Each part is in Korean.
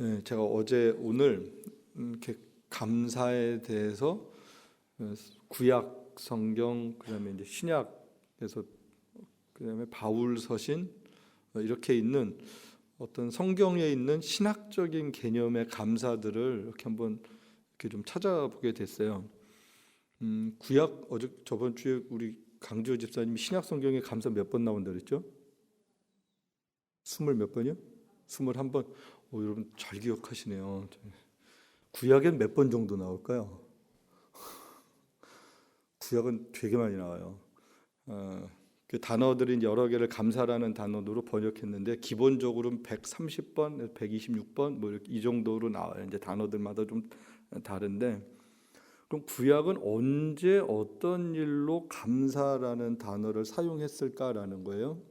네, 제가 어제 오늘 이렇게 감사에 대해서 구약 성경 그다음에 이제 신약에서 그다음에 바울 서신 이렇게 있는 어떤 성경에 있는 신학적인 개념의 감사들을 이렇게 한번 이렇게 좀 찾아보게 됐어요. 구약 어제 저번 주에 우리 강지호 집사님이 신약 성경에 감사 몇 번 나온다 그랬죠? 20몇 번이요? 21번. 여러분 잘 기억하시네요. 구약엔 몇 번 정도 나올까요? 구약은 되게 많이 나와요. 그 단어들이 여러 개를 감사라는 단어로 번역했는데 기본적으로는 130번, 126번 뭐 이 정도로 나와요. 이제 단어들마다 좀 다른데, 그럼 구약은 언제 어떤 일로 감사라는 단어를 사용했을까라는 거예요.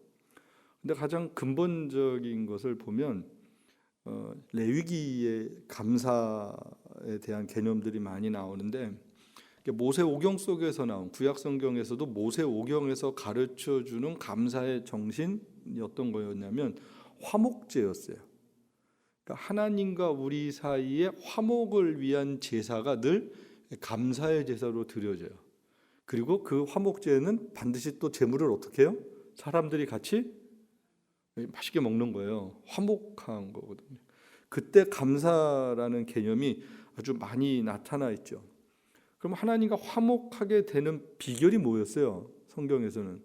근데 가장 근본적인 것을 보면 레위기의 감사에 대한 개념들이 많이 나오는데, 모세오경 속에서 나온 구약 성경에서도 모세오경에서 가르쳐 주는 감사의 정신이 어떤 거였냐면 화목제였어요. 그러니까 하나님과 우리 사이에 화목을 위한 제사가 늘 감사의 제사로 드려져요. 그리고 그 화목제는 반드시 또 제물을 어떻게 해요? 사람들이 같이 맛있게 먹는 거예요. 화목한 거거든요. 그때 감사라는 개념이 아주 많이 나타나 있죠. 그럼 하나님과 화목하게 되는 비결이 뭐였어요? 성경에서는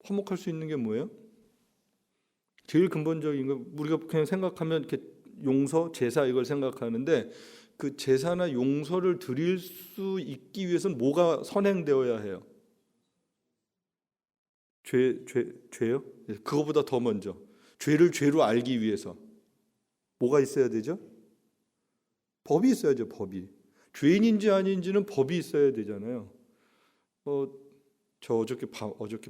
화목할 수 있는 게 뭐예요? 제일 근본적인 거 우리가 그냥 생각하면 이렇게 용서, 제사 이걸 생각하는데, 그 제사나 용서를 드릴 수 있기 위해서는 뭐가 선행되어야 해요? 죄요? 그거보다 더 먼저 죄를 죄로 알기 위해서 뭐가 있어야 되죠? 법이 있어야죠. 법이. 죄인인지 아닌지는 법이 있어야 되잖아요. 저 어저께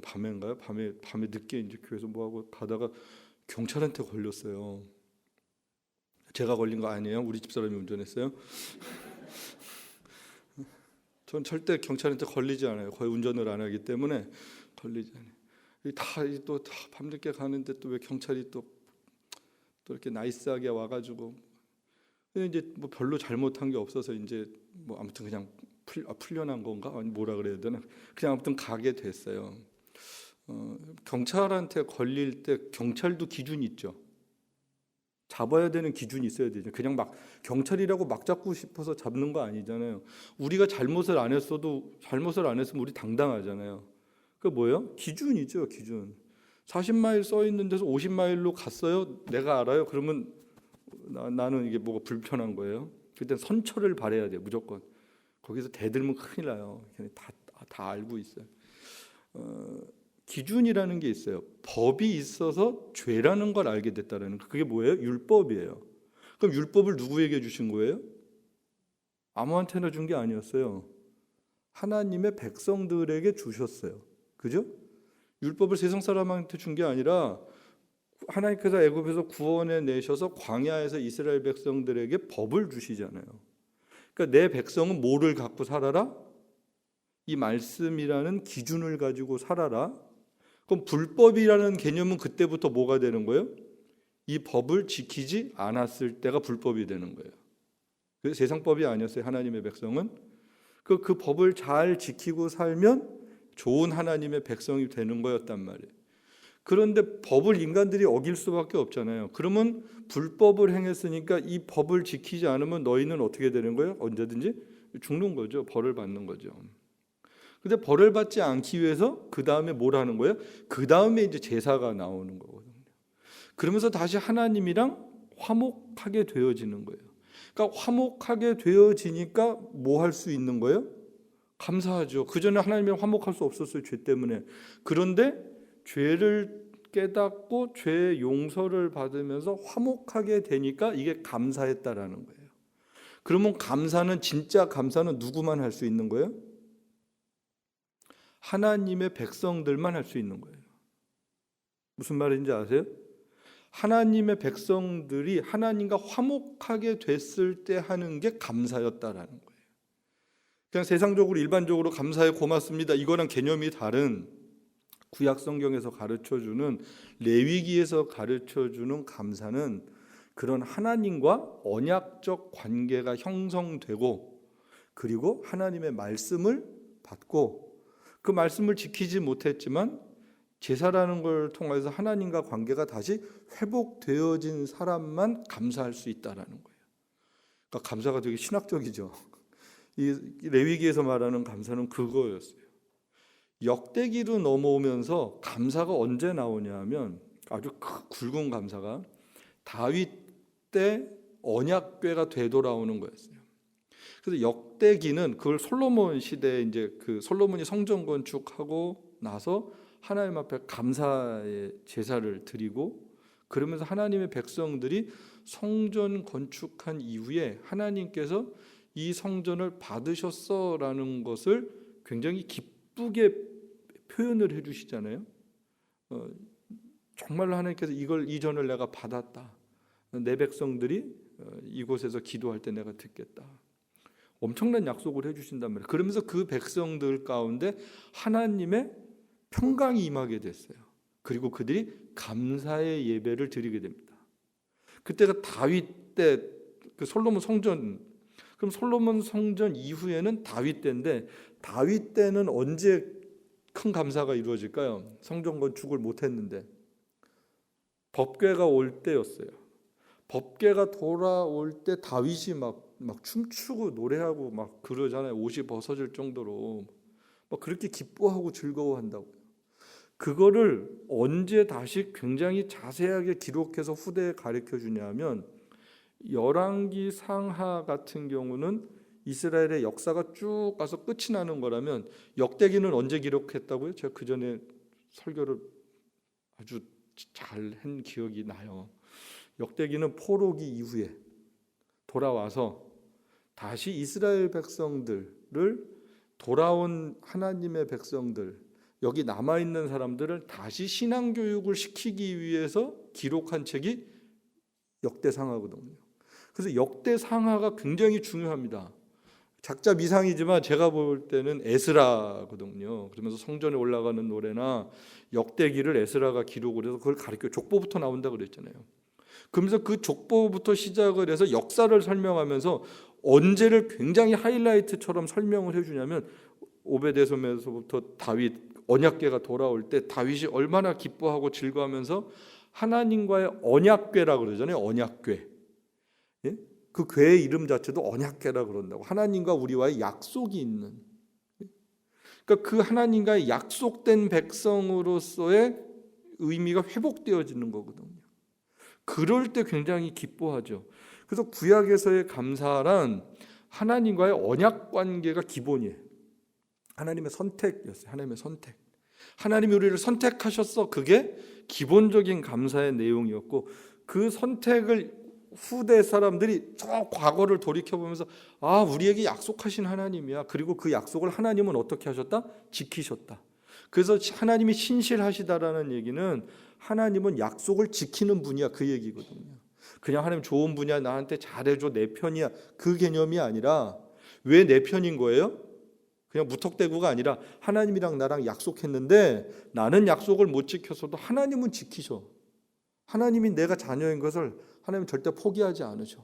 밤인가요? 밤에 늦게 이제 교회에서 뭐 하고 가다가 경찰한테 걸렸어요. 제가 걸린 거 아니에요. 우리 집사람이 운전했어요. 전 절대 경찰한테 걸리지 않아요. 거의 운전을 안 하기 때문에 걸리지 않아요. 다 밤늦게 가는데 또 왜 경찰이 또 이렇게 나이스하게 와가지고, 이제 뭐 별로 잘못한 게 없어서 이제 뭐 아무튼 그냥 풀려난 건가? 아니 뭐라 그래야 되나? 그냥 아무튼 가게 됐어요. 경찰한테 걸릴 때 경찰도 기준이 있죠. 잡아야 되는 기준이 있어야 되죠. 그냥 막 경찰이라고 막 잡고 싶어서 잡는 거 아니잖아요. 우리가 잘못을 안 했으면 우리 당당하잖아요. 그 뭐예요? 기준이죠, 기준. 40마일 써 있는 데서 50마일로 갔어요. 내가 알아요. 그러면 나는 이게 뭐가 불편한 거예요. 그때 선처를 바라야 돼요, 무조건. 거기서 대들면 큰일 나요. 다 알고 있어요. 기준이라는 게 있어요. 법이 있어서 죄라는 걸 알게 됐다는 거. 그게 뭐예요? 율법이에요. 그럼 율법을 누구에게 주신 거예요? 아무한테나 준 게 아니었어요. 하나님의 백성들에게 주셨어요. 그죠? 율법을 세상 사람한테 준 게 아니라 하나님께서 애굽에서 구원해 내셔서 광야에서 이스라엘 백성들에게 법을 주시잖아요. 그러니까 내 백성은 뭐를 갖고 살아라? 이 말씀이라는 기준을 가지고 살아라. 그럼 불법이라는 개념은 그때부터 뭐가 되는 거예요? 이 법을 지키지 않았을 때가 불법이 되는 거예요. 그래서 세상법이 아니었어요. 하나님의 백성은 그 법을 잘 지키고 살면 좋은 하나님의 백성이 되는 거였단 말이에요. 그런데 법을 인간들이 어길 수밖에 없잖아요. 그러면 불법을 행했으니까 이 법을 지키지 않으면 너희는 어떻게 되는 거예요? 언제든지 죽는 거죠. 벌을 받는 거죠. 근데 벌을 받지 않기 위해서 그 다음에 뭘 하는 거예요? 그 다음에 이제 제사가 나오는 거거든요. 그러면서 다시 하나님이랑 화목하게 되어지는 거예요. 그러니까 화목하게 되어지니까 뭐 할 수 있는 거예요? 감사하죠. 그 전에 하나님이랑 화목할 수 없었어요. 죄 때문에. 그런데 죄를 깨닫고 죄 용서를 받으면서 화목하게 되니까 이게 감사했다라는 거예요. 그러면 진짜 감사는 누구만 할 수 있는 거예요? 하나님의 백성들만 할 수 있는 거예요. 무슨 말인지 아세요? 하나님의 백성들이 하나님과 화목하게 됐을 때 하는 게 감사였다라는 거예요. 그냥 세상적으로 일반적으로 감사해 고맙습니다, 이거랑 개념이 다른 구약 성경에서 가르쳐주는 레위기에서 가르쳐주는 감사는 그런 하나님과 언약적 관계가 형성되고, 그리고 하나님의 말씀을 받고, 그 말씀을 지키지 못했지만 제사라는 걸 통해서 하나님과 관계가 다시 회복되어진 사람만 감사할 수 있다라는 거예요. 그러니까 감사가 되게 신학적이죠. 이 레위기에서 말하는 감사는 그거였어요. 역대기로 넘어오면서 감사가 언제 나오냐 하면, 아주 굵은 감사가 다윗 때 언약궤가 되돌아오는 거였어요. 그래서 역대기는 그걸 솔로몬 시대에 이제 그 솔로몬이 성전 건축하고 나서 하나님 앞에 감사의 제사를 드리고, 그러면서 하나님의 백성들이 성전 건축한 이후에 하나님께서 이 성전을 받으셨어라는 것을 굉장히 기쁘게 표현을 해주시잖아요. 정말로 하나님께서 이걸 이전을 내가 받았다. 내 백성들이 이곳에서 기도할 때 내가 듣겠다. 엄청난 약속을 해주신단 말이에요. 그러면서 그 백성들 가운데 하나님의 평강이 임하게 됐어요. 그리고 그들이 감사의 예배를 드리게 됩니다. 그때가 다윗 때 그 솔로몬 성전, 그럼 솔로몬 성전 이후에는 다윗 때인데, 다윗 때는 언제 큰 감사가 이루어질까요? 성전 건축을 못했는데 법궤가 올 때였어요. 법궤가 돌아올 때 다윗이 막 춤추고 노래하고 막 그러잖아요. 옷이 벗어질 정도로 막 그렇게 기뻐하고 즐거워한다고요. 그거를 언제 다시 굉장히 자세하게 기록해서 후대에 가르쳐 주냐면, 열왕기 상하 같은 경우는 이스라엘의 역사가 쭉 가서 끝이 나는 거라면, 역대기는 언제 기록했다고요? 제가 그 전에 설교를 아주 잘 한 기억이 나요. 역대기는 포로기 이후에 돌아와서 다시 이스라엘 백성들을, 돌아온 하나님의 백성들, 여기 남아있는 사람들을 다시 신앙교육을 시키기 위해서 기록한 책이 역대상하거든요. 그래서 역대상하가 굉장히 중요합니다. 작자 미상이지만 제가 볼 때는 에스라거든요. 그러면서 성전에 올라가는 노래나 역대기를 에스라가 기록을 해서 그걸 가르쳐, 족보부터 나온다 그랬잖아요. 그러면서 그 족보부터 시작을 해서 역사를 설명하면서 언제를 굉장히 하이라이트처럼 설명을 해주냐면, 오베데돔에서부터 다윗 언약궤가 돌아올 때 다윗이 얼마나 기뻐하고 즐거워하면서 하나님과의 언약궤라 그러잖아요. 언약궤. 예? 그 궤의 이름 자체도 언약궤라 그런다고. 하나님과 우리와의 약속이 있는. 그러니까 그 하나님과의 약속된 백성으로서의 의미가 회복되어지는 거거든요. 그럴 때 굉장히 기뻐하죠. 그래서 구약에서의 감사란 하나님과의 언약 관계가 기본이에요. 하나님의 선택이었어요. 하나님의 선택. 하나님이 우리를 선택하셨어. 그게 기본적인 감사의 내용이었고, 그 선택을 후대 사람들이 저 과거를 돌이켜보면서, 아, 우리에게 약속하신 하나님이야. 그리고 그 약속을 하나님은 어떻게 하셨다? 지키셨다. 그래서 하나님이 신실하시다라는 얘기는 하나님은 약속을 지키는 분이야, 그 얘기거든요. 그냥 하나님 좋은 분이야, 나한테 잘해줘, 내 편이야, 그 개념이 아니라, 왜 내 편인 거예요? 그냥 무턱대고가 아니라 하나님이랑 나랑 약속했는데 나는 약속을 못 지켰어도 하나님은 지키셔. 하나님이 내가 자녀인 것을 하나님은 절대 포기하지 않으셔.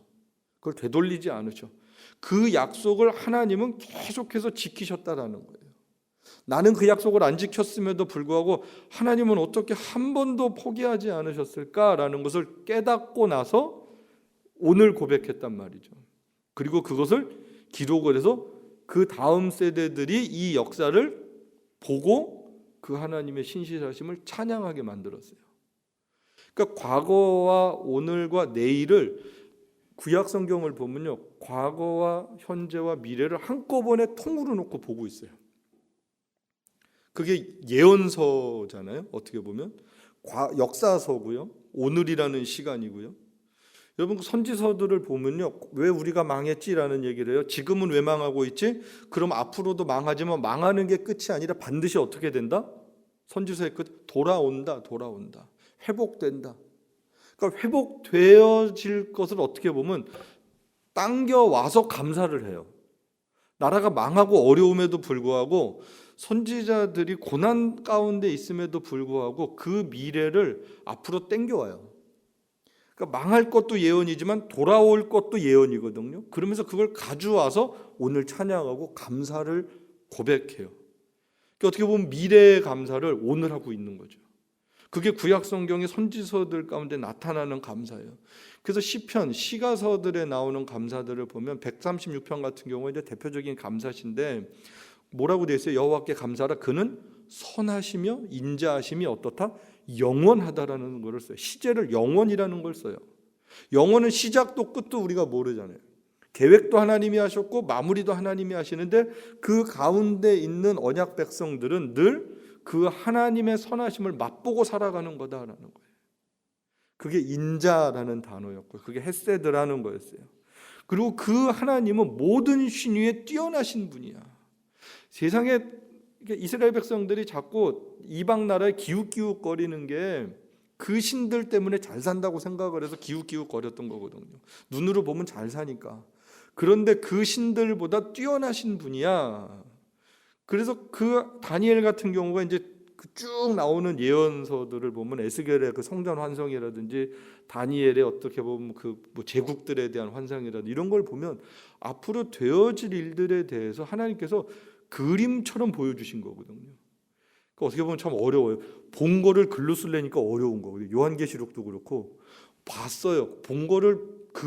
그걸 되돌리지 않으셔. 그 약속을 하나님은 계속해서 지키셨다라는 거예요. 나는 그 약속을 안 지켰음에도 불구하고 하나님은 어떻게 한 번도 포기하지 않으셨을까라는 것을 깨닫고 나서 오늘 고백했단 말이죠. 그리고 그것을 기록을 해서 그 다음 세대들이 이 역사를 보고 그 하나님의 신실하심을 찬양하게 만들었어요. 그러니까 과거와 오늘과 내일을, 구약 성경을 보면요, 과거와 현재와 미래를 한꺼번에 통으로 놓고 보고 있어요. 그게 예언서잖아요. 어떻게 보면 역사서고요, 오늘이라는 시간이고요. 여러분, 그 선지서들을 보면요, 왜 우리가 망했지라는 얘기를 해요. 지금은 왜 망하고 있지? 그럼 앞으로도 망하지만 망하는 게 끝이 아니라 반드시 어떻게 된다? 선지서의 끝, 돌아온다, 돌아온다, 회복된다. 그러니까 회복되어질 것을 어떻게 보면 당겨와서 감사를 해요. 나라가 망하고 어려움에도 불구하고, 선지자들이 고난 가운데 있음에도 불구하고 그 미래를 앞으로 당겨와요. 그러니까 망할 것도 예언이지만 돌아올 것도 예언이거든요. 그러면서 그걸 가져와서 오늘 찬양하고 감사를 고백해요. 그러니까 어떻게 보면 미래의 감사를 오늘 하고 있는 거죠. 그게 구약 성경의 선지서들 가운데 나타나는 감사예요. 그래서 시편, 시가서들에 나오는 감사들을 보면 136편 같은 경우에 이제 대표적인 감사신데 뭐라고 되어 있어요? 여호와께 감사하라. 그는 선하시며 인자하심이 어떻다? 영원하다라는 것을 써요. 시제를 영원이라는 걸 써요. 영원은 시작도 끝도 우리가 모르잖아요. 계획도 하나님이 하셨고 마무리도 하나님이 하시는데 그 가운데 있는 언약 백성들은 늘 그 하나님의 선하심을 맛보고 살아가는 거다라는 거예요. 그게 인자라는 단어였고 그게 헤세드라는 거였어요. 그리고 그 하나님은 모든 신위에 뛰어나신 분이야. 세상에 이스라엘 백성들이 자꾸 이방 나라에 기웃기웃거리는 게 그 신들 때문에 잘 산다고 생각을 해서 기웃기웃거렸던 거거든요. 눈으로 보면 잘 사니까. 그런데 그 신들보다 뛰어나신 분이야. 그래서 그 다니엘 같은 경우가 이제 쭉 나오는 예언서들을 보면 에스겔의 그 성전 환성이라든지 다니엘의 어떻게 보면 그 뭐 제국들에 대한 환상이라든지 이런 걸 보면 앞으로 되어질 일들에 대해서 하나님께서 그림처럼 보여주신 거거든요. 그러니까 어떻게 보면 참 어려워요. 본 거를 글로 쓰려니까 어려운 거거든요. 요한계시록도 그렇고 봤어요. 본 거를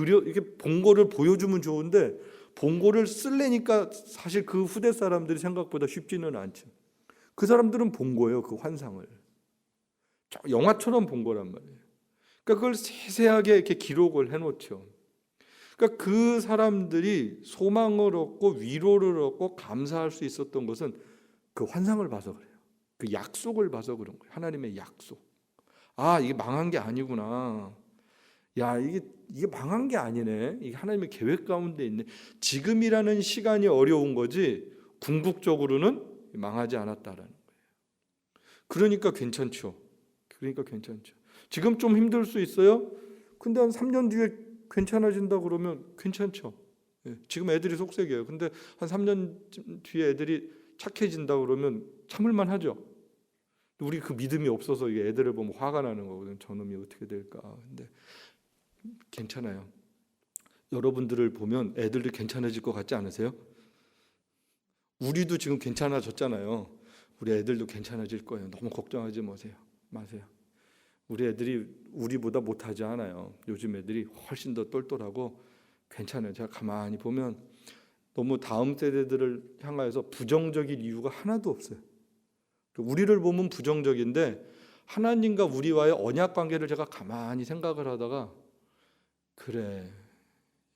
이렇게 본 거를 보여주면 좋은데 본 거를 쓰려니까 사실 그 후대 사람들이 생각보다 쉽지는 않죠. 그 사람들은 본 거예요. 그 환상을 영화처럼 본 거란 말이에요. 그러니까 그걸 세세하게 이렇게 기록을 해놓죠. 그러니까 그 사람들이 소망을 얻고 위로를 얻고 감사할 수 있었던 것은 그 환상을 봐서 그래요. 그 약속을 봐서 그런 거예요. 하나님의 약속. 아, 이게 망한 게 아니구나. 야, 이게 망한 게 아니네. 이게 하나님의 계획 가운데 있네. 지금이라는 시간이 어려운 거지 궁극적으로는 망하지 않았다라는 거예요. 그러니까 괜찮죠. 지금 좀 힘들 수 있어요. 근데 한 3년 뒤에 괜찮아진다 그러면 괜찮죠. 지금 애들이 속색이에요. 근데 한 3년 뒤에 애들이 착해진다 그러면 참을만 하죠. 우리 그 믿음이 없어서 애들을 보면 화가 나는 거거든요. 저놈이 어떻게 될까. 근데 괜찮아요. 여러분들을 보면 애들도 괜찮아질 것 같지 않으세요? 우리도 지금 괜찮아졌잖아요. 우리 애들도 괜찮아질 거예요. 너무 걱정하지 마세요. 우리 애들이 우리보다 못하지 않아요. 요즘 애들이 훨씬 더 똘똘하고 괜찮아요. 제가 가만히 보면 너무 다음 세대들을 향하여서 부정적인 이유가 하나도 없어요. 우리를 보면 부정적인데 하나님과 우리와의 언약 관계를 제가 가만히 생각을 하다가 그래,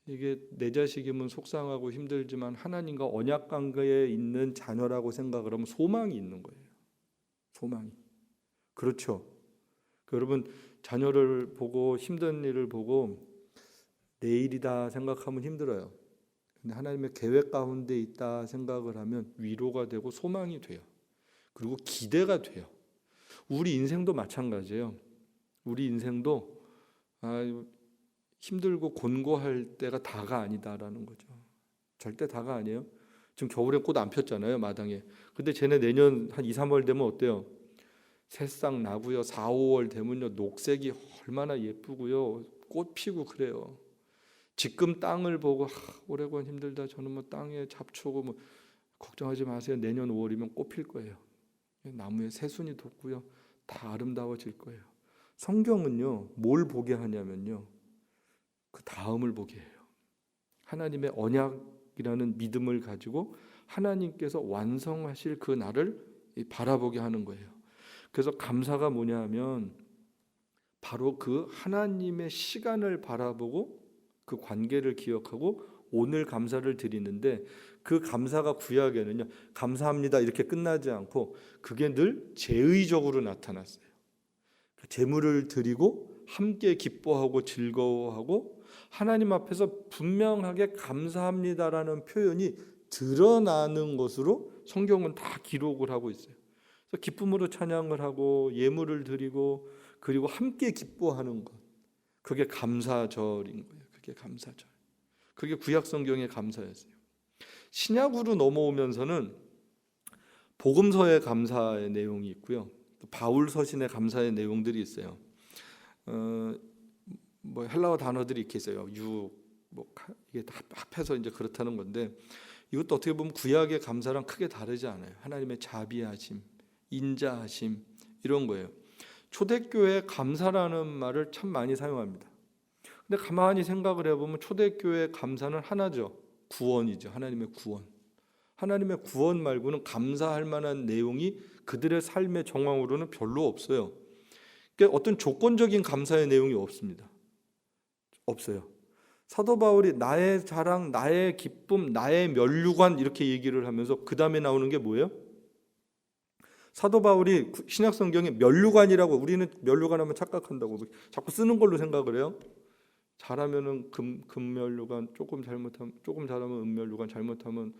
이게 내 자식이면 속상하고 힘들지만 하나님과 언약 관계에 있는 자녀라고 생각을 하면 소망이 있는 거예요. 소망이. 그렇죠. 여러분 자녀를 보고 힘든 일을 보고 내일이다 생각하면 힘들어요. 근데 하나님의 계획 가운데 있다 생각을 하면 위로가 되고 소망이 돼요. 그리고 기대가 돼요. 우리 인생도 마찬가지예요. 우리 인생도 힘들고 곤고할 때가 다가 아니다라는 거죠. 절대 다가 아니에요. 지금 겨울에 꽃 안 폈잖아요, 마당에. 근데 쟤네 내년 한 2, 3월 되면 어때요? 새싹 나고요. 4, 5월 되면요. 녹색이 얼마나 예쁘고요. 꽃 피고 그래요. 지금 땅을 보고 올해건 힘들다. 저는 뭐 땅에 잡초고 뭐 걱정하지 마세요. 내년 5월이면 꽃 필 거예요. 나무에 새순이 돋고요. 다 아름다워질 거예요. 성경은요. 뭘 보게 하냐면요. 그 다음을 보게 해요. 하나님의 언약이라는 믿음을 가지고 하나님께서 완성하실 그 날을 바라보게 하는 거예요. 그래서 감사가 뭐냐 하면 바로 그 하나님의 시간을 바라보고 그 관계를 기억하고 오늘 감사를 드리는데 그 감사가 구약에는요. 감사합니다 이렇게 끝나지 않고 그게 늘 제의적으로 나타났어요. 제물을 드리고 함께 기뻐하고 즐거워하고 하나님 앞에서 분명하게 감사합니다라는 표현이 드러나는 것으로 성경은 다 기록을 하고 있어요. 그래서 기쁨으로 찬양을 하고 예물을 드리고 그리고 함께 기뻐하는 것. 그게 감사절인 거예요. 그게 감사절. 그게 구약 성경의 감사였어요. 신약으로 넘어오면서는 복음서의 감사의 내용이 있고요. 바울 서신의 감사의 내용들이 있어요. 뭐 헬라어 단어들이 이렇게 있어요. 이게 다 합해서 이제 그렇다는 건데, 이것도 어떻게 보면 구약의 감사랑 크게 다르지 않아요. 하나님의 자비하심, 인자하심 이런 거예요. 초대교회 감사라는 말을 참 많이 사용합니다. 근데 가만히 생각을 해보면 초대교회 감사는 하나죠. 구원이죠. 하나님의 구원. 하나님의 구원 말고는 감사할 만한 내용이 그들의 삶의 정황으로는 별로 없어요. 그러니까 어떤 조건적인 감사의 내용이 없습니다. 없어요. 사도 바울이 나의 자랑, 나의 기쁨, 나의 면류관 이렇게 얘기를 하면서 그 다음에 나오는 게 뭐예요? 사도 바울이 신약 성경에 면류관이라고, 우리는 면류관 하면 착각한다고 자꾸 쓰는 걸로 생각을 해요. 잘하면은 금면류관, 조금 잘하면 은면류관, 잘못하면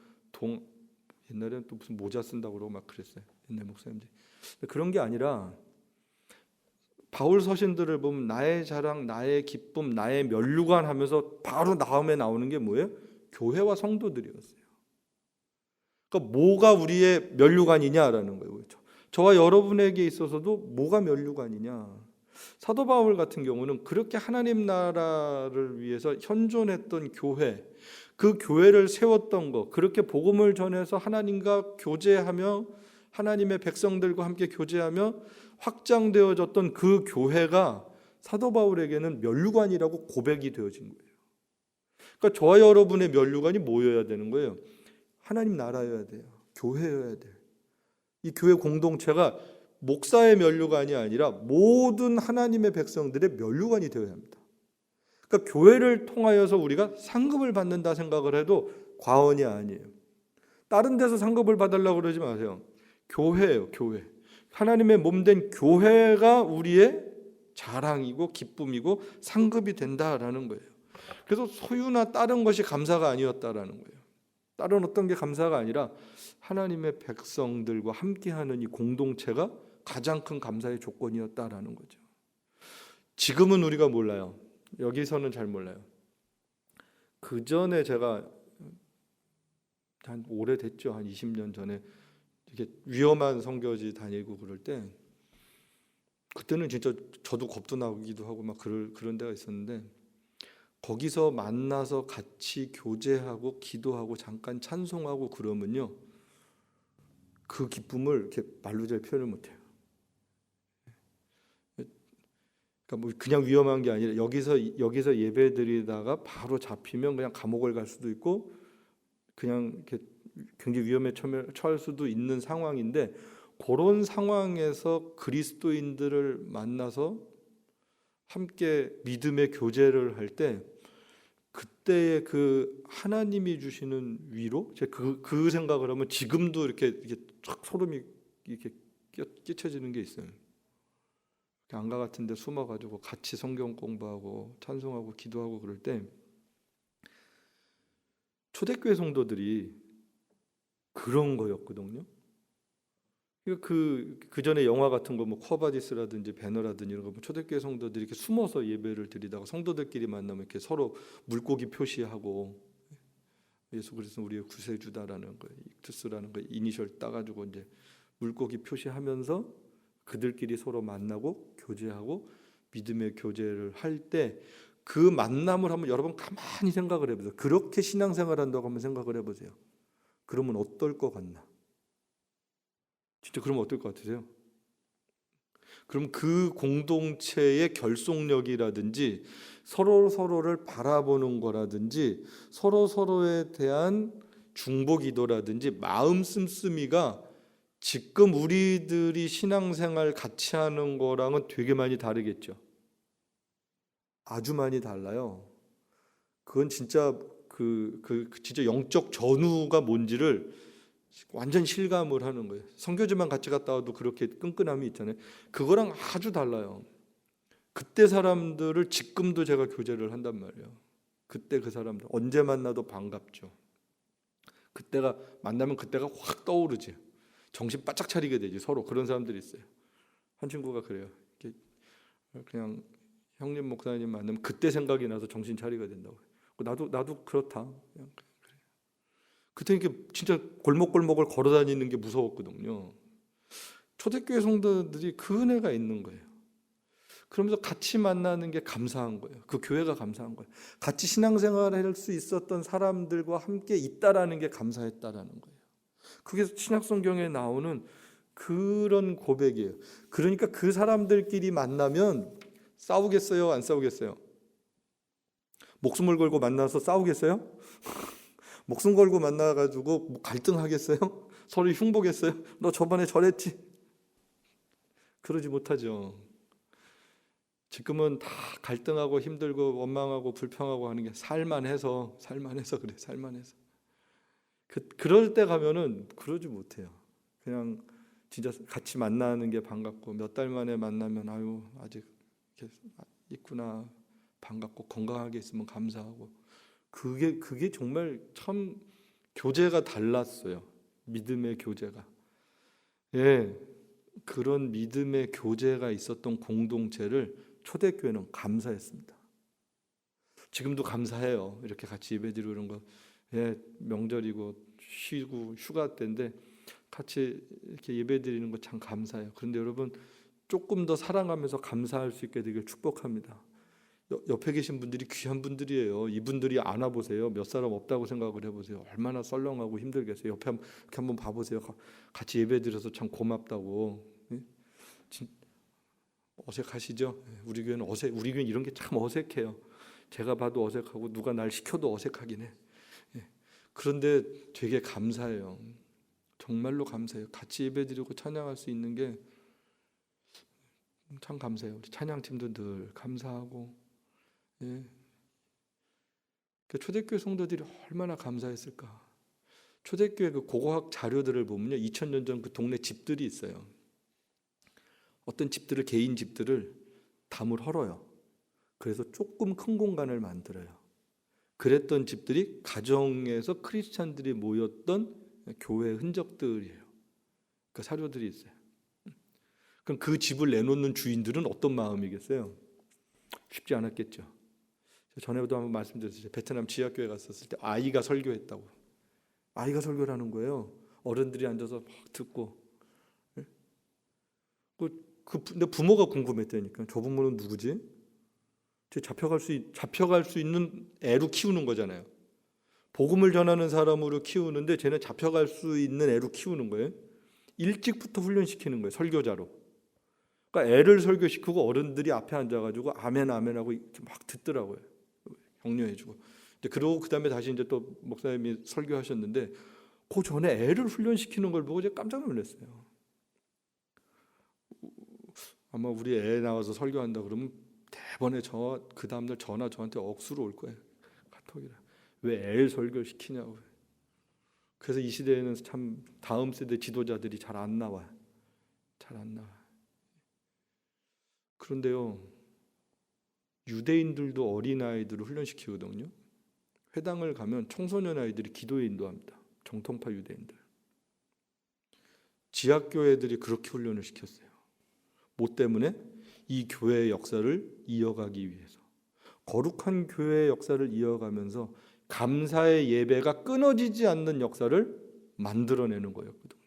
옛날에는 또 무슨 모자 쓴다고 그러고 막 그랬어요. 옛날 목사님들이. 그런 게 아니라 바울 서신들을 보면 나의 자랑, 나의 기쁨, 나의 면류관 하면서 바로 다음에 나오는 게 뭐예요? 교회와 성도들이었어요. 그러니까 뭐가 우리의 면류관이냐라는 거예요. 그렇죠? 저와 여러분에게 있어서도 뭐가 면류관이냐. 사도 바울 같은 경우는 그렇게 하나님 나라를 위해서 현존했던 교회, 그 교회를 세웠던 것, 그렇게 복음을 전해서 하나님과 교제하며 하나님의 백성들과 함께 교제하며 확장되어졌던 그 교회가 사도 바울에게는 면류관이라고 고백이 되어진 거예요. 그러니까 저와 여러분의 면류관이 뭐여야 되는 거예요? 하나님 나라여야 돼요. 교회여야 돼요. 이 교회 공동체가 목사의 면류관이 아니라 모든 하나님의 백성들의 면류관이 되어야 합니다. 그러니까 교회를 통하여서 우리가 상급을 받는다 생각을 해도 과언이 아니에요. 다른 데서 상급을 받으려고 그러지 마세요. 교회예요, 교회. 하나님의 몸된 교회가 우리의 자랑이고 기쁨이고 상급이 된다라는 거예요. 그래서 소유나 다른 것이 감사가 아니었다라는 거예요. 다른 어떤 게 감사가 아니라 하나님의 백성들과 함께하는 이 공동체가 가장 큰 감사의 조건이었다라는 거죠. 지금은 우리가 몰라요. 여기서는 잘 몰라요. 그 전에 제가 한 오래됐죠. 한 20년 전에 이렇게 위험한 선교지 다니고 그럴 때, 그때는 진짜 저도 겁도 나기도 하고 막 그런 데가 있었는데, 거기서 만나서 같이 교제하고 기도하고 잠깐 찬송하고 그러면요, 그 기쁨을 이렇게 말로 잘 표현을 못해요. 그러니까 뭐 그냥 위험한 게 아니라 여기서 예배드리다가 바로 잡히면 그냥 감옥을 갈 수도 있고 그냥 이렇게 굉장히 위험에 처할 수도 있는 상황인데, 그런 상황에서 그리스도인들을 만나서 함께 믿음의 교제를 할 때 그때의 그 하나님이 주시는 위로, 제가 그 생각을 하면 지금도 이렇게 쫙 소름이 이렇게 끼쳐지는 게 있어요. 안가 같은 데 숨어가지고 같이 성경 공부하고 찬송하고 기도하고 그럴 때 초대교회 성도들이 그런 거였거든요. 그 전에 영화 같은 거 뭐 쿼바디스라든지 배너라든지 이런 거 초대교회 성도들이 이렇게 숨어서 예배를 드리다가 성도들끼리 만나면 이렇게 서로 물고기 표시하고, 예수 그리스도 우리의 구세주다라는 거, 익투스라는 거 이니셜 따가지고 이제 물고기 표시하면서 그들끼리 서로 만나고 교제하고 믿음의 교제를 할 때 그 만남을 한번 여러분 가만히 생각을 해보세요. 그렇게 신앙생활 한다고 한번 생각을 해보세요. 그러면 어떨 것 같나? 진짜 그러면 어떨 것 같으세요? 그럼 그 공동체의 결속력이라든지 서로를 바라보는 거라든지 서로에 대한 중보기도라든지 마음 씀씀이가 지금 우리들이 신앙생활 같이 하는 거랑은 되게 많이 다르겠죠. 아주 많이 달라요. 그건 진짜 진짜 영적 전우가 뭔지를 완전 실감을 하는 거예요. 선교지만 같이 갔다 와도 그렇게 끈끈함이 있잖아요. 그거랑 아주 달라요. 그때 사람들을 지금도 제가 교제를 한단 말이에요. 그때 그 사람들 언제 만나도 반갑죠. 그때가 만나면 그때가 확 떠오르지. 정신 바짝 차리게 되지. 서로 그런 사람들이 있어요. 한 친구가 그래요. 그냥 형님 목사님 만나면 그때 생각이 나서 정신 차리게 된다고. 나도 그렇다. 그냥 그래. 그때 이렇게 진짜 골목골목을 걸어 다니는 게 무서웠거든요. 초대교회 성도들이 그 은혜가 있는 거예요. 그러면서 같이 만나는 게 감사한 거예요. 그 교회가 감사한 거예요. 같이 신앙생활을 할 수 있었던 사람들과 함께 있다라는 게 감사했다라는 거예요. 그게 신약성경에 나오는 그런 고백이에요. 그러니까 그 사람들끼리 만나면 싸우겠어요? 안 싸우겠어요? 목숨을 걸고 만나서 싸우겠어요? 목숨 걸고 만나가지고 갈등하겠어요? 서로 흉보겠어요? 너 저번에 저랬지? 그러지 못하죠. 지금은 다 갈등하고 힘들고 원망하고 불평하고 하는 게 살만해서 그래. 살만해서. 그럴 때 가면은 그러지 못해요. 그냥 진짜 같이 만나는 게 반갑고 몇 달 만에 만나면 아유 아직 이렇게 있구나 반갑고 건강하게 있으면 감사하고 그게 정말 참 교제가 달랐어요. 믿음의 교제가. 예, 그런 믿음의 교제가 있었던 공동체를 초대교회는 감사했습니다. 지금도 감사해요. 이렇게 같이 예배드리고 이런 거. 예, 명절이고 쉬고 휴가 때인데 같이 이렇게 예배드리는 거 참 감사해요. 그런데 여러분 조금 더 사랑하면서 감사할 수 있게 되길 축복합니다. 옆에 계신 분들이 귀한 분들이에요. 이분들이 안아보세요. 몇 사람 없다고 생각을 해보세요. 얼마나 썰렁하고 힘들겠어요. 옆에 이렇게 한번 봐보세요. 같이 예배드려서 참 고맙다고. 예? 어색하시죠? 우리 교회는 우리 교회는 이런 게 참 어색해요. 제가 봐도 어색하고 누가 날 시켜도 어색하긴 해. 예. 그런데 되게 감사해요. 정말로 감사해요. 같이 예배드리고 찬양할 수 있는 게 참 감사해요. 우리 찬양팀도 늘 감사하고. 예. 초대교회 성도들이 얼마나 감사했을까. 초대교회 그 고고학 자료들을 보면요, 2000년 전 그 동네 집들이 있어요. 어떤 집들을 개인 집들을 담을 헐어요. 그래서 조금 큰 공간을 만들어요. 그랬던 집들이 가정에서 크리스찬들이 모였던 교회 흔적들이에요. 그 사료들이 있어요. 그럼 그 집을 내놓는 주인들은 어떤 마음이겠어요? 쉽지 않았겠죠. 전에도 한번 말씀드렸어요. 베트남 지하교회 갔었을 때 아이가 설교했다고. 아이가 설교를 는 거예요. 어른들이 앉아서 막 듣고. 근데 부모가 궁금했다니까. 저 부모는 누구지? 잡혀갈 수 있는 애로 키우는 거잖아요. 복음을 전하는 사람으로 키우는데 쟤는 잡혀갈 수 있는 애로 키우는 거예요. 일찍부터 훈련시키는 거예요. 설교자로. 그러니까 애를 설교시키고 어른들이 앞에 앉아가지고 아멘 아멘하고 막 듣더라고요. 격려해주고. 그러고 그다음에 다시 이제 또 목사님이 설교하셨는데 그 전에 애를 훈련시키는 걸 보고 제가 깜짝 놀랐어요. 아마 우리 애 나와서 설교한다 그러면 대번에 그 다음날 전화 저한테 억수로 올 거예요. 카톡이라. 왜 애를 설교시키냐고. 그래서 이 시대에는 참 다음 세대 지도자들이 잘 안 나와요. 잘 안 나와. 그런데요, 유대인들도 어린아이들을 훈련시키거든요. 회당을 가면 청소년 아이들이 기도에 인도합니다. 정통파 유대인들. 지하교회들이 그렇게 훈련을 시켰어요. 뭐 때문에? 이 교회의 역사를 이어가기 위해서. 거룩한 교회의 역사를 이어가면서 감사의 예배가 끊어지지 않는 역사를 만들어내는 거였거든요.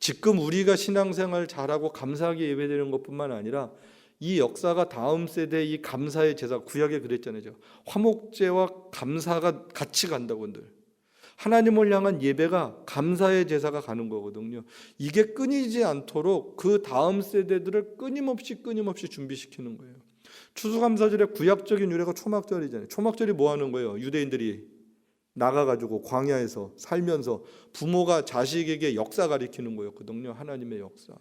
지금 우리가 신앙생활 잘하고 감사하게 예배드리는 것뿐만 아니라 이 역사가 다음 세대 이 감사의 제사, 구약에 그랬잖아요. 화목제와 감사가 같이 간다고 늘. 하나님을 향한 예배가 감사의 제사가 가는 거거든요. 이게 끊이지 않도록 그 다음 세대들을 끊임없이 준비시키는 거예요. 추수감사절의 구약적인 유래가 초막절이잖아요. 초막절이 뭐 하는 거예요? 유대인들이 나가가지고 광야에서 살면서 부모가 자식에게 역사 가리키는 거였거든요. 하나님의 역사.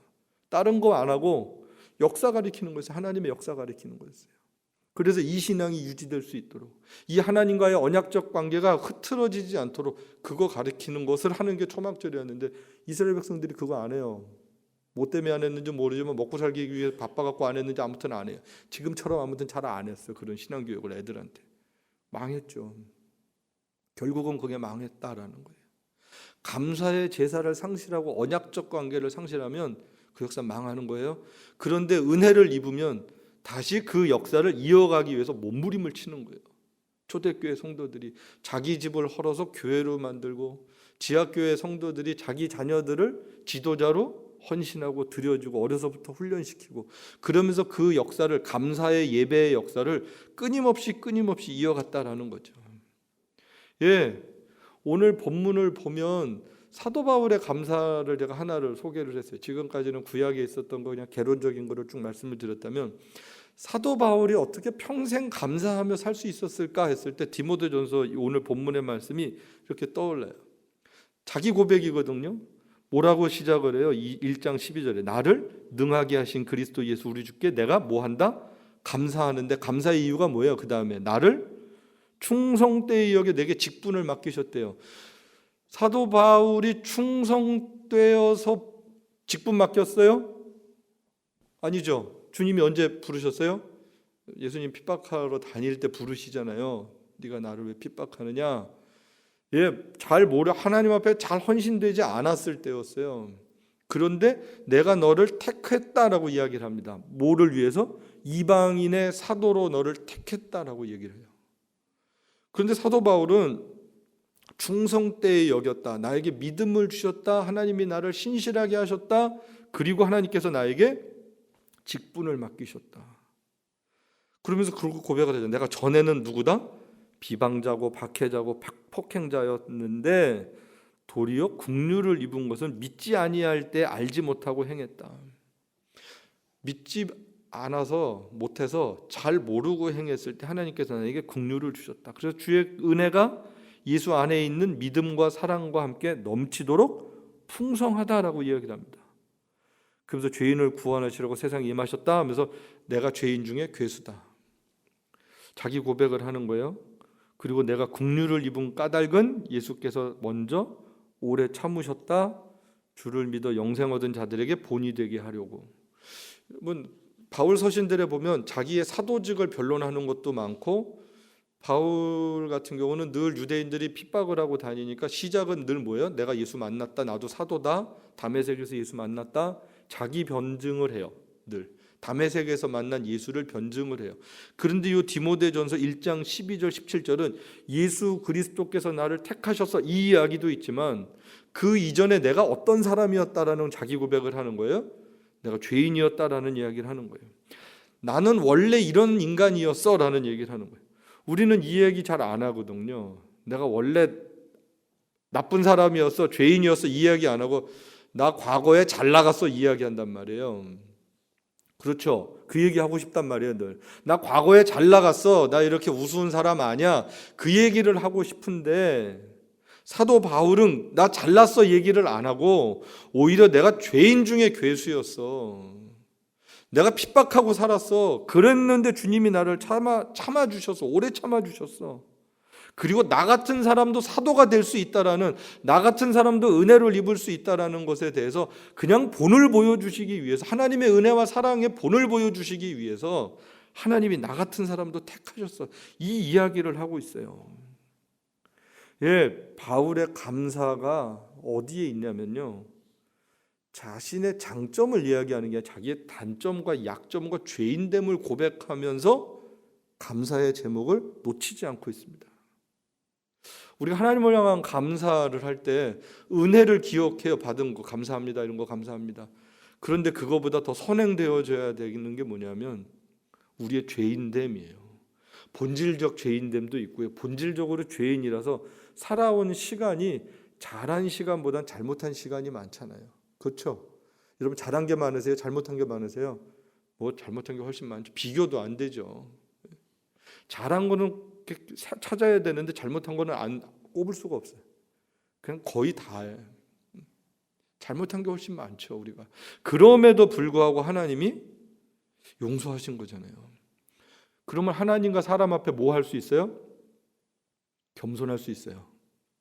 다른 거 안 하고 역사 가리키는 거였어요. 하나님의 역사 가리키는 거였어요. 그래서 이 신앙이 유지될 수 있도록, 이 하나님과의 언약적 관계가 흐트러지지 않도록 그거 가리키는 것을 하는 게 초막절이었는데 이스라엘 백성들이 그거 안 해요. 뭐 때문에 안 했는지 모르지만 먹고 살기 위해 바빠갖고 안 했는지 아무튼 안 해요. 지금처럼 아무튼 잘 안 했어요. 그런 신앙교육을 애들한테. 망했죠. 결국은 그게 망했다라는 거예요. 감사의 제사를 상실하고 언약적 관계를 상실하면 그 역사 망하는 거예요. 그런데 은혜를 입으면 다시 그 역사를 이어가기 위해서 몸부림을 치는 거예요. 초대교회 성도들이 자기 집을 헐어서 교회로 만들고, 지하교회 성도들이 자기 자녀들을 지도자로 헌신하고 드려주고 어려서부터 훈련시키고 그러면서 그 역사를 감사의 예배의 역사를 끊임없이 이어갔다라는 거죠. 예, 오늘 본문을 보면 사도 바울의 감사를 제가 하나를 소개를 했어요. 지금까지는 구약에 있었던 거 그냥 개론적인 거를 쭉 말씀을 드렸다면 사도 바울이 어떻게 평생 감사하며 살 수 있었을까 했을 때 디모데전서 오늘 본문의 말씀이 이렇게 떠올라요. 자기 고백이거든요. 뭐라고 시작을 해요? 1장 12절에 나를 능하게 하신 그리스도 예수 우리 주께 내가 뭐 한다? 감사하는데 감사의 이유가 뭐예요? 그 다음에 나를 충성되이 여겨 내게 직분을 맡기셨대요. 사도 바울이 충성되어서 직분 맡겼어요? 아니죠. 주님이 언제 부르셨어요? 예수님 핍박하러 다닐 때 부르시잖아요. 네가 나를 왜 핍박하느냐? 잘 모르 하나님 앞에 잘 헌신되지 않았을 때였어요. 그런데 내가 너를 택했다라고 이야기를 합니다. 뭐를 위해서? 이방인의 사도로 너를 택했다라고 얘기를 해요. 그런데 사도 바울은 충성되이 여겼다. 나에게 믿음을 주셨다. 하나님이 나를 신실하게 하셨다. 그리고 하나님께서 나에게 직분을 맡기셨다. 그러면서 그렇게 고백을 하죠. 내가 전에는 누구다? 비방자고 박해자고 폭행자였는데 도리어 긍휼을 입은 것은 믿지 아니할 때 알지 못하고 행했다. 믿지 않아서 못해서 잘 모르고 행했을 때 하나님께서 나에게 긍휼을 주셨다. 그래서 주의 은혜가 예수 안에 있는 믿음과 사랑과 함께 넘치도록 풍성하다라고 이야기를 합니다. 그러면서 죄인을 구원하시려고 세상에 임하셨다 하면서 내가 죄인 중에 괴수다. 자기 고백을 하는 거예요. 그리고 내가 긍휼을 입은 까닭은 예수께서 먼저 오래 참으셨다. 주를 믿어 영생 얻은 자들에게 본이 되게 하려고. 바울 서신들에 보면 자기의 사도직을 변론하는 것도 많고 바울 같은 경우는 늘 유대인들이 핍박을 하고 다니니까 시작은 늘 뭐예요? 내가 예수 만났다. 나도 사도다. 다메섹에서 예수 만났다. 자기 변증을 해요. 늘. 다메섹에서 만난 예수를 변증을 해요. 그런데 이 디모데전서 1장 12절 17절은 예수 그리스도께서 나를 택하셔서 이 이야기도 있지만 그 이전에 내가 어떤 사람이었다라는 자기 고백을 하는 거예요. 내가 죄인이었다라는 이야기를 하는 거예요. 나는 원래 이런 인간이었어 라는 얘기를 하는 거예요. 우리는 이 얘기 잘 안 하거든요. 내가 원래 나쁜 사람이었어, 죄인이었어 이 이야기 안 하고 나 과거에 잘 나갔어 이 이야기 한단 말이에요. 그렇죠. 그 얘기 하고 싶단 말이에요. 늘. 나 과거에 잘 나갔어. 나 이렇게 우스운 사람 아니야. 그 얘기를 하고 싶은데 사도 바울은 나 잘났어 얘기를 안 하고 오히려 내가 죄인 중에 괴수였어. 내가 핍박하고 살았어. 그랬는데 주님이 나를 참아주셔서 오래 참아주셨어. 그리고 나 같은 사람도 사도가 될 수 있다라는, 나 같은 사람도 은혜를 입을 수 있다라는 것에 대해서 그냥 본을 보여주시기 위해서, 하나님의 은혜와 사랑의 본을 보여주시기 위해서 하나님이 나 같은 사람도 택하셨어. 이 이야기를 하고 있어요. 바울의 감사가 어디에 있냐면요, 자신의 장점을 이야기하는 게 아니라 자기의 단점과 약점과 죄인됨을 고백하면서 감사의 제목을 놓치지 않고 있습니다. 우리가 하나님을 향한 감사를 할 때 은혜를 기억해요. 받은 거 감사합니다. 이런 거 감사합니다. 그런데 그거보다 더 선행되어져야 되는 게 뭐냐면 우리의 죄인됨이에요. 본질적 죄인됨도 있고요. 본질적으로 죄인이라서 살아온 시간이 잘한 시간보단 잘못한 시간이 많잖아요. 그렇죠? 여러분 잘한 게 많으세요? 잘못한 게 많으세요? 뭐 잘못한 게 훨씬 많죠. 비교도 안 되죠. 잘한 거는 찾아야 되는데 잘못한 거는 안 꼽을 수가 없어요. 그냥 거의 다예요. 잘못한 게 훨씬 많죠, 우리가. 그럼에도 불구하고 하나님이 용서하신 거잖아요. 그러면 하나님과 사람 앞에 뭐 할 수 있어요? 겸손할 수 있어요.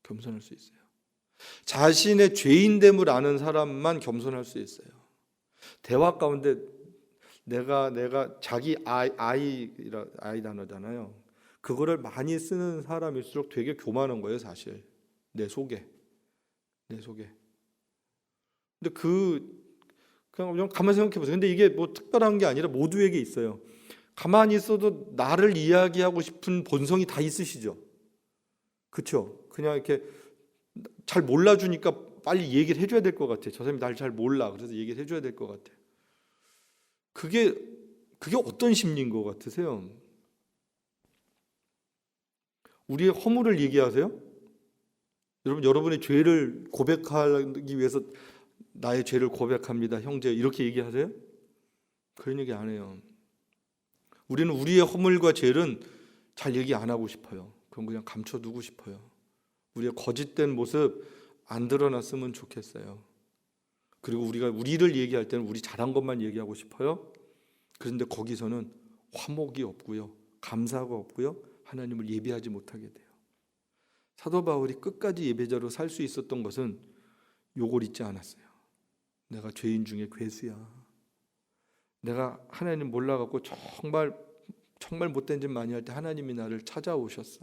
겸손할 수 있어요. 자신의 죄인됨을 아는 사람만 겸손할 수 있어요. 대화 가운데 내가 자기 아이 단어잖아요. 그거를 많이 쓰는 사람일수록 되게 교만한 거예요, 사실. 내 속에. 근데 그냥 가만히 생각해 보세요. 근데 이게 뭐 특별한 게 아니라 모두에게 있어요. 가만히 있어도 나를 이야기하고 싶은 본성이 다 있으시죠. 그렇죠? 그냥 이렇게 잘 몰라주니까 빨리 얘기를 해줘야 될 것 같아. 저 사람이 날 잘 몰라. 그래서 얘기를 해줘야 될 것 같아. 그게 어떤 심리인 것 같으세요? 우리의 허물을 얘기하세요? 여러분, 여러분의 죄를 고백하기 위해서 나의 죄를 고백합니다, 형제, 이렇게 얘기하세요? 그런 얘기 안 해요. 우리는 우리의 허물과 죄는 잘 얘기 안 하고 싶어요. 그건 그냥 감춰두고 싶어요. 우리의 거짓된 모습 안 드러났으면 좋겠어요. 그리고 우리가 우리를 얘기할 때는 우리 잘한 것만 얘기하고 싶어요. 그런데 거기서는 화목이 없고요, 감사가 없고요, 하나님을 예배하지 못하게 돼요. 사도 바울이 끝까지 예배자로 살 수 있었던 것은 요걸 잊지 않았어요. 내가 죄인 중에 괴수야. 내가 하나님 몰라갖고 정말 못된 짓 많이 할 때 하나님이 나를 찾아오셨어.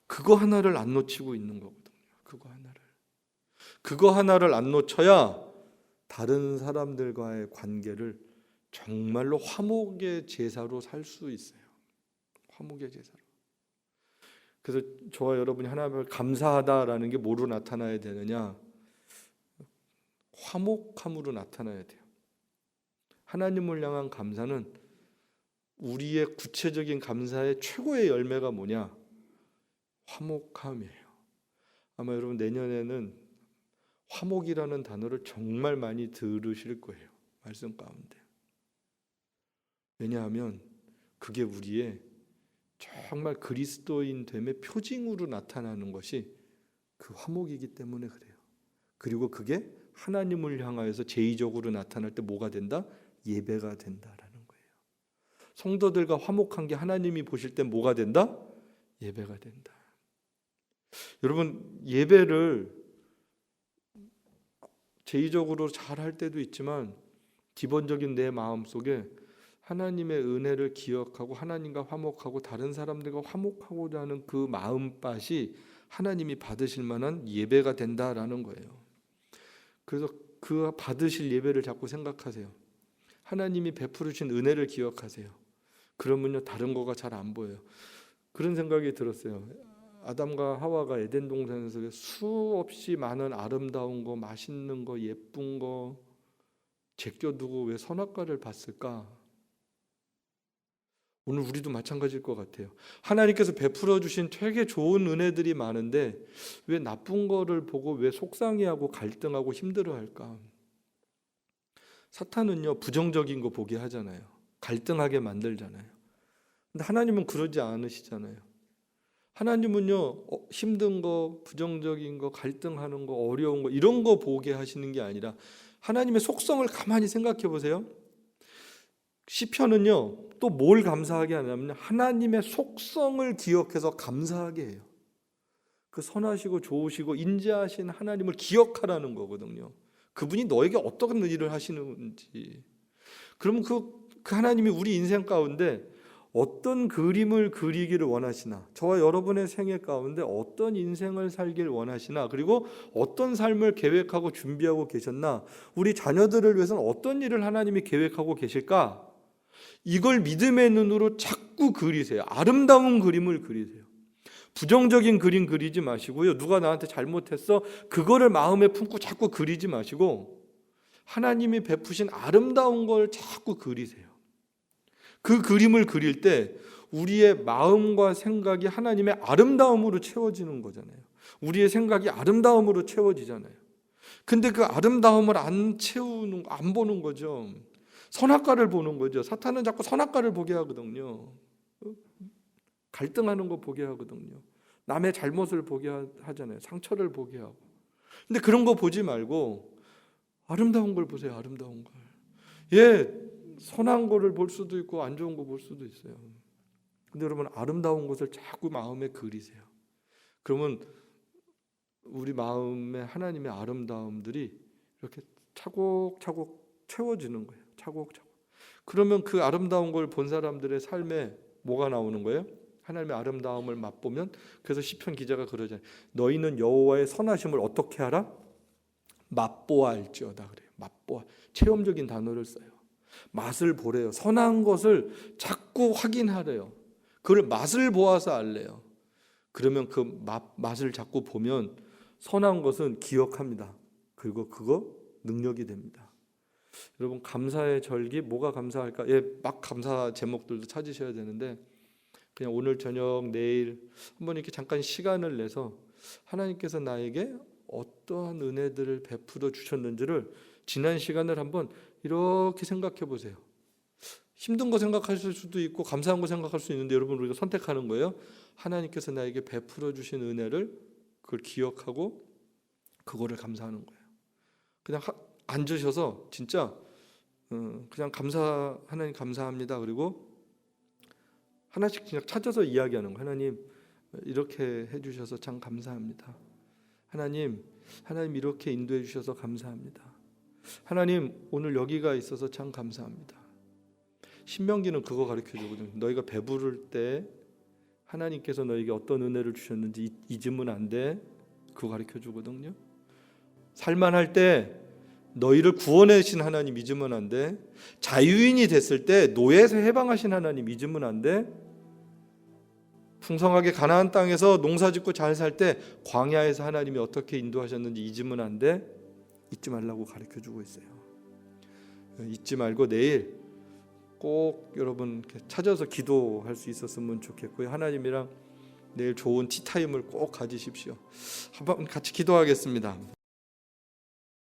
그거 하나를 안 놓치고 있는 거거든요. 그거 하나를 안 놓쳐야 다른 사람들과의 관계를 정말로 화목의 제사로 살 수 있어요. 화목의 제사로. 그래서 저와 여러분이 하나님을 감사하다라는 게 뭐로 나타나야 되느냐? 화목함으로 나타나야 돼요. 하나님을 향한 감사는 우리의 구체적인 감사의 최고의 열매가 뭐냐? 화목함이에요. 아마 여러분 내년에는 화목이라는 단어를 정말 많이 들으실 거예요. 말씀 가운데. 왜냐하면 그게 우리의 정말 그리스도인 됨의 표징으로 나타나는 것이 그 화목이기 때문에 그래요. 그리고 그게 하나님을 향하여서 제의적으로 나타날 때 뭐가 된다? 예배가 된다라는 거예요. 성도들과 화목한 게 하나님이 보실 때 뭐가 된다? 예배가 된다. 여러분, 예배를 제의적으로 잘 할 때도 있지만 기본적인 내 마음속에 하나님의 은혜를 기억하고 하나님과 화목하고 다른 사람들과 화목하고자 하는 그 마음밭이 하나님이 받으실 만한 예배가 된다라는 거예요. 그래서 그 받으실 예배를 자꾸 생각하세요. 하나님이 베풀으신 은혜를 기억하세요. 그러면요, 다른 거가 잘 안 보여요. 그런 생각이 들었어요. 아담과 하와가 에덴 동산에서 수없이 많은 아름다운 거, 맛있는 거, 예쁜 거 제껴두고 왜 선악과를 봤을까? 오늘 우리도 마찬가지일 것 같아요. 하나님께서 베풀어 주신 되게 좋은 은혜들이 많은데 왜 나쁜 거를 보고 왜 속상해하고 갈등하고 힘들어할까? 사탄은요, 부정적인 거 보게 하잖아요. 갈등하게 만들잖아요. 근데 하나님은 그러지 않으시잖아요. 하나님은요, 힘든 거, 부정적인 거, 갈등하는 거, 어려운 거 이런 거 보게 하시는 게 아니라 하나님의 속성을 가만히 생각해 보세요. 시편은요, 또 뭘 감사하게 하냐면 하나님의 속성을 기억해서 감사하게 해요. 그 선하시고 좋으시고 인자하신 하나님을 기억하라는 거거든요. 그분이 너에게 어떤 일을 하시는지. 그러면 그 하나님이 우리 인생 가운데 어떤 그림을 그리기를 원하시나, 저와 여러분의 생애 가운데 어떤 인생을 살길 원하시나, 그리고 어떤 삶을 계획하고 준비하고 계셨나, 우리 자녀들을 위해서는 어떤 일을 하나님이 계획하고 계실까, 이걸 믿음의 눈으로 자꾸 그리세요. 아름다운 그림을 그리세요. 부정적인 그림 그리지 마시고요, 누가 나한테 잘못했어 그거를 마음에 품고 자꾸 그리지 마시고 하나님이 베푸신 아름다운 걸 자꾸 그리세요. 그 그림을 그릴 때 우리의 마음과 생각이 하나님의 아름다움으로 채워지는 거잖아요. 우리의 생각이 아름다움으로 채워지잖아요. 근데 그 아름다움을 안 보는 거죠. 선악과를 보는 거죠. 사탄은 자꾸 선악과를 보게 하거든요. 갈등하는 거 보게 하거든요. 남의 잘못을 보게 하잖아요. 상처를 보게 하고. 근데 그런 거 보지 말고 아름다운 걸 보세요. 아름다운 걸. 선한 거를 볼 수도 있고 안 좋은 거 볼 수도 있어요. 근데 여러분, 아름다운 것을 자꾸 마음에 그리세요. 그러면 우리 마음에 하나님의 아름다움들이 이렇게 차곡차곡 채워지는 거예요. 차곡차곡. 그러면 그 아름다운 걸 본 사람들의 삶에 뭐가 나오는 거예요? 하나님의 아름다움을 맛보면, 그래서 시편 기자가 그러잖아요. 너희는 여호와의 선하심을 어떻게 하라? 맛보아 알지어다 그래요. 맛보아. 체험적인 단어를 써요. 맛을 보래요. 선한 것을 자꾸 확인하래요. 그걸 맛을 보아서 알래요. 그러면 그 맛을 자꾸 보면 선한 것은 기억합니다. 그리고 그거 능력이 됩니다. 여러분 감사의 절기 뭐가 감사할까? 예, 막 감사 제목들도 찾으셔야 되는데 그냥 오늘 저녁 내일 한번 이렇게 잠깐 시간을 내서 하나님께서 나에게 어떠한 은혜들을 베풀어 주셨는지를 지난 시간을 한번 이렇게 생각해 보세요. 힘든 거 생각하실 수도 있고 감사한 거 생각할 수 있는데 여러분 우리가 선택하는 거예요. 하나님께서 나에게 베풀어 주신 은혜를 그걸 기억하고 그거를 감사하는 거예요. 그냥 앉으셔서 진짜 그냥 하나님 감사합니다. 그리고 하나씩 그냥 찾아서 이야기하는 거예요. 하나님 이렇게 해주셔서 참 감사합니다. 하나님 이렇게 인도해 주셔서 감사합니다. 하나님 오늘 여기가 있어서 참 감사합니다. 신명기는 그거 가르쳐 주거든요. 너희가 배부를 때 하나님께서 너에게 어떤 은혜를 주셨는지 잊으면 안 돼. 그거 가르쳐 주거든요. 살만할 때 너희를 구원하신 하나님 잊으면 안 돼. 자유인이 됐을 때 노예에서 해방하신 하나님 잊으면 안 돼. 풍성하게 가나안 땅에서 농사짓고 잘 살 때 광야에서 하나님이 어떻게 인도하셨는지 잊으면 안 돼. 잊지 말라고 가르쳐주고 있어요. 잊지 말고 내일 꼭 여러분 찾아서 기도할 수 있었으면 좋겠고요. 하나님이랑 내일 좋은 티타임을 꼭 가지십시오. 한번 같이 기도하겠습니다.